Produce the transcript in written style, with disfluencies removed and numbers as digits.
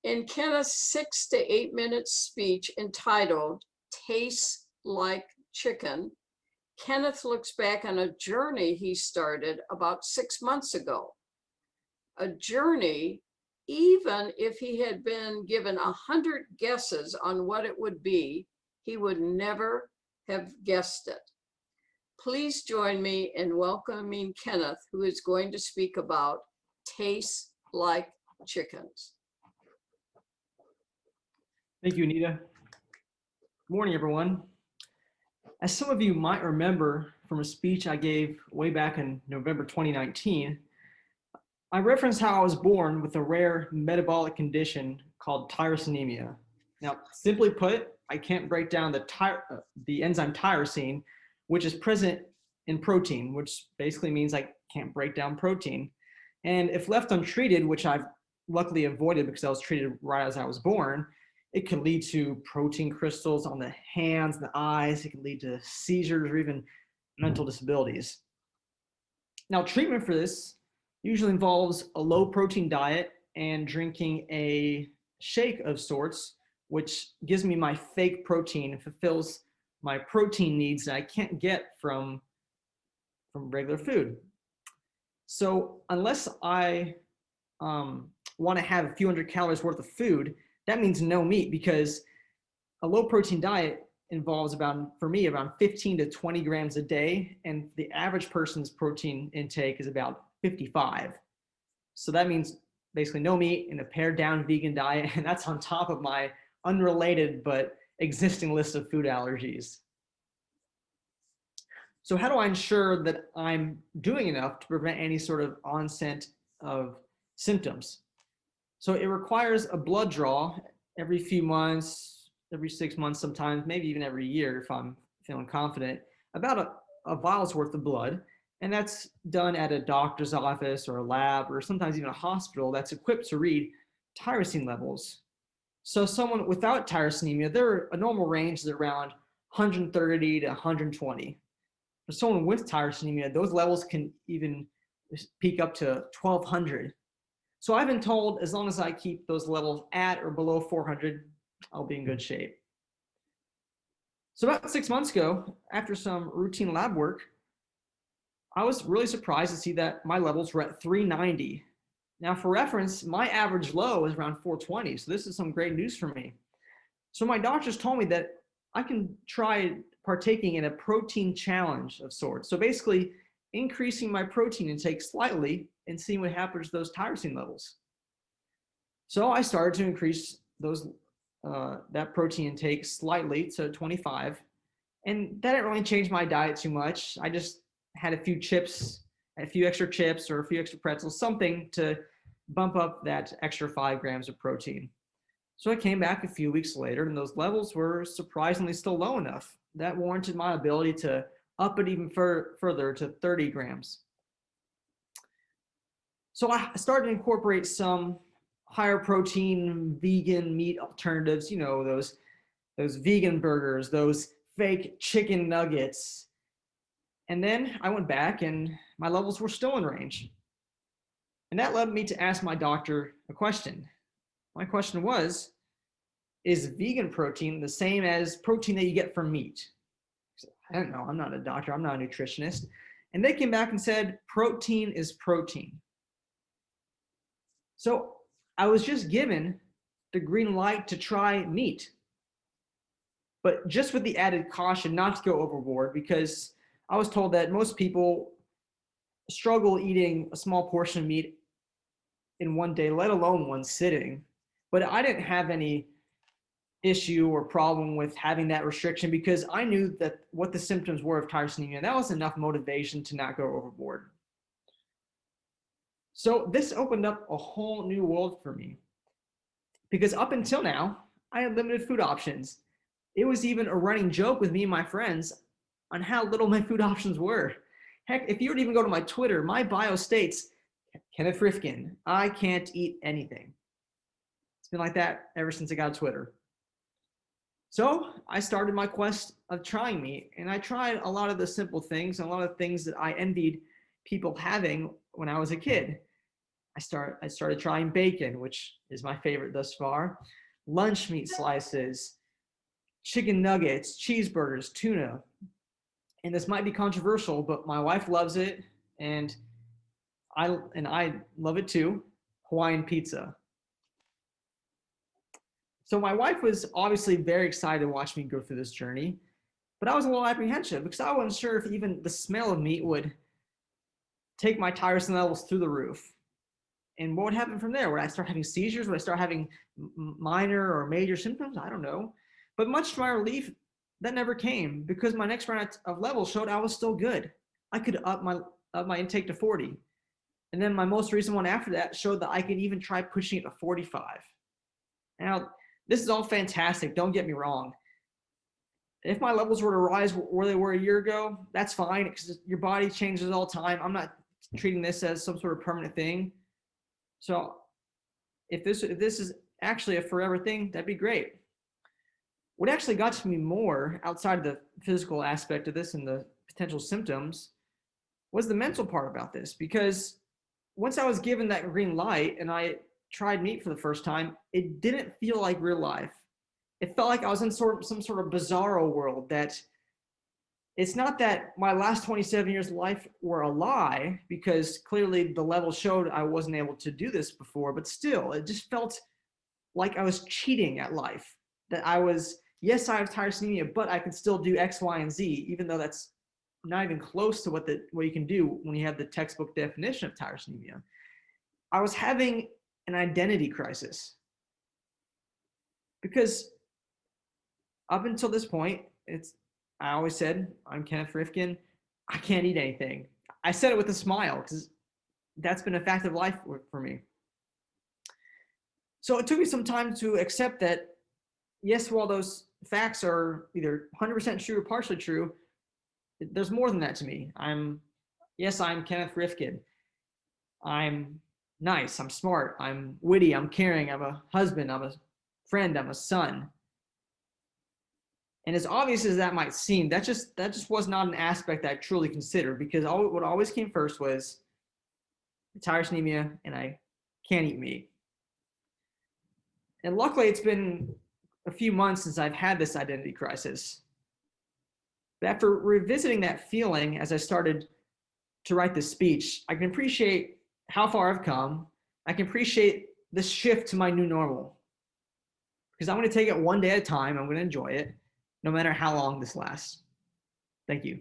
In Kenneth's 6 to 8 minute speech entitled Tastes Like Chicken, Kenneth looks back on a journey he started about 6 months ago. A journey, even if he had been given 100 guesses on what it would be, he would never have guessed it. Please join me in welcoming Kenneth, who is going to speak about Tastes Like Chickens. Thank you, Anita. Good morning, everyone. As some of you might remember from a speech I gave way back in November 2019, I referenced how I was born with a rare metabolic condition called tyrosinemia. Now, simply put, I can't break down the enzyme tyrosine, which is present in protein, which basically means I can't break down protein. And if left untreated, which I've luckily avoided because I was treated right as I was born, it can lead to protein crystals on the hands, the eyes. It can lead to seizures or even mental disabilities. Now, treatment for this usually involves a low protein diet and drinking a shake of sorts, which gives me my fake protein and fulfills my protein needs that I can't get from regular food. So unless I want to have a few hundred calories worth of food, that means no meat, because a low protein diet involves for me, around 15 to 20 grams a day. And the average person's protein intake is about 55. So that means basically no meat and a pared down vegan diet. And that's on top of my unrelated but existing list of food allergies. So how do I ensure that I'm doing enough to prevent any sort of onset of symptoms? So it requires a blood draw every few months, every 6 months sometimes, maybe even every year if I'm feeling confident, about a vial's worth of blood. And that's done at a doctor's office or a lab or sometimes even a hospital that's equipped to read tyrosine levels. So someone without tyrosinemia, a normal range is around 130 to 120. For someone with tyrosinemia, those levels can even peak up to 1200. So I've been told as long as I keep those levels at or below 400, I'll be in good shape. So about 6 months ago, after some routine lab work, I was really surprised to see that my levels were at 390. Now for reference, my average low is around 420. So this is some great news for me. So my doctors told me that I can try partaking in a protein challenge of sorts. So basically increasing my protein intake slightly and seeing what happens to those tyrosine levels. So I started to increase that protein intake slightly to 25. And that didn't really change my diet too much. I just had a few chips, a few extra chips or a few extra pretzels, something to bump up that extra 5 grams of protein. So I came back a few weeks later and those levels were surprisingly still low enough. That warranted my ability to up it even further to 30 grams. So I started to incorporate some higher protein vegan meat alternatives, those vegan burgers, those fake chicken nuggets. And then I went back and my levels were still in range. And that led me to ask my doctor a question. My question was, is vegan protein the same as protein that you get from meat? I don't know, I'm not a doctor, I'm not a nutritionist. And they came back and said, protein is protein. So I was just given the green light to try meat, but just with the added caution not to go overboard, because I was told that most people struggle eating a small portion of meat in one day, let alone one sitting. But I didn't have any issue or problem with having that restriction because I knew that what the symptoms were of tyrosinemia. That was enough motivation to not go overboard. So this opened up a whole new world for me because up until now, I had limited food options. It was even a running joke with me and my friends on how little my food options were. Heck, if you were to even go to my Twitter, my bio states, Kenneth Rifkin, I can't eat anything. It's been like that ever since I got Twitter. So I started my quest of trying meat, and I tried a lot of the simple things, and a lot of things that I envied people having when I was a kid. I started trying bacon, which is my favorite thus far, lunch meat slices, chicken nuggets, cheeseburgers, tuna. And this might be controversial, but my wife loves it, and I love it too. Hawaiian pizza. So my wife was obviously very excited to watch me go through this journey, but I was a little apprehensive because I wasn't sure if even the smell of meat would take my tyrosine levels through the roof. And what would happen from there? Would I start having seizures? Would I start having minor or major symptoms? I don't know. But much to my relief, that never came because my next round of levels showed I was still good. I could up my intake to 40. And then my most recent one after that showed that I could even try pushing it to 45. Now, this is all fantastic. Don't get me wrong. If my levels were to rise where they were a year ago, that's fine because your body changes all the time. I'm not treating this as some sort of permanent thing. So if this is actually a forever thing, that'd be great. What actually got to me more outside of the physical aspect of this and the potential symptoms was the mental part about this, because once I was given that green light and I tried meat for the first time, it didn't feel like real life. It felt like I was in some sort of bizarro world, that it's not that my last 27 years of life were a lie, because clearly the level showed I wasn't able to do this before, but still, it just felt like I was cheating at life. That I was, yes, I have tyrosinemia, but I can still do X, Y, and Z, even though that's not even close to what you can do when you have the textbook definition of tyrosinemia. I was having an identity crisis because up until this point, I always said, I'm Kenneth Rifkin. I can't eat anything. I said it with a smile because that's been a fact of life for me. So it took me some time to accept that, yes, while those facts are either 100% true or partially true, there's more than that to me. I'm Kenneth Rifkin. I'm nice, I'm smart, I'm witty, I'm caring, I'm a husband, I'm a friend, I'm a son. And as obvious as that might seem, that just was not an aspect that I truly considered, because what always came first was tyrosinemia and I can't eat meat. And luckily it's been a few months since I've had this identity crisis. But after revisiting that feeling as I started to write this speech, I can appreciate how far I've come. I can appreciate the shift to my new normal, because I'm going to take it one day at a time. I'm going to enjoy it, no matter how long this lasts. Thank you.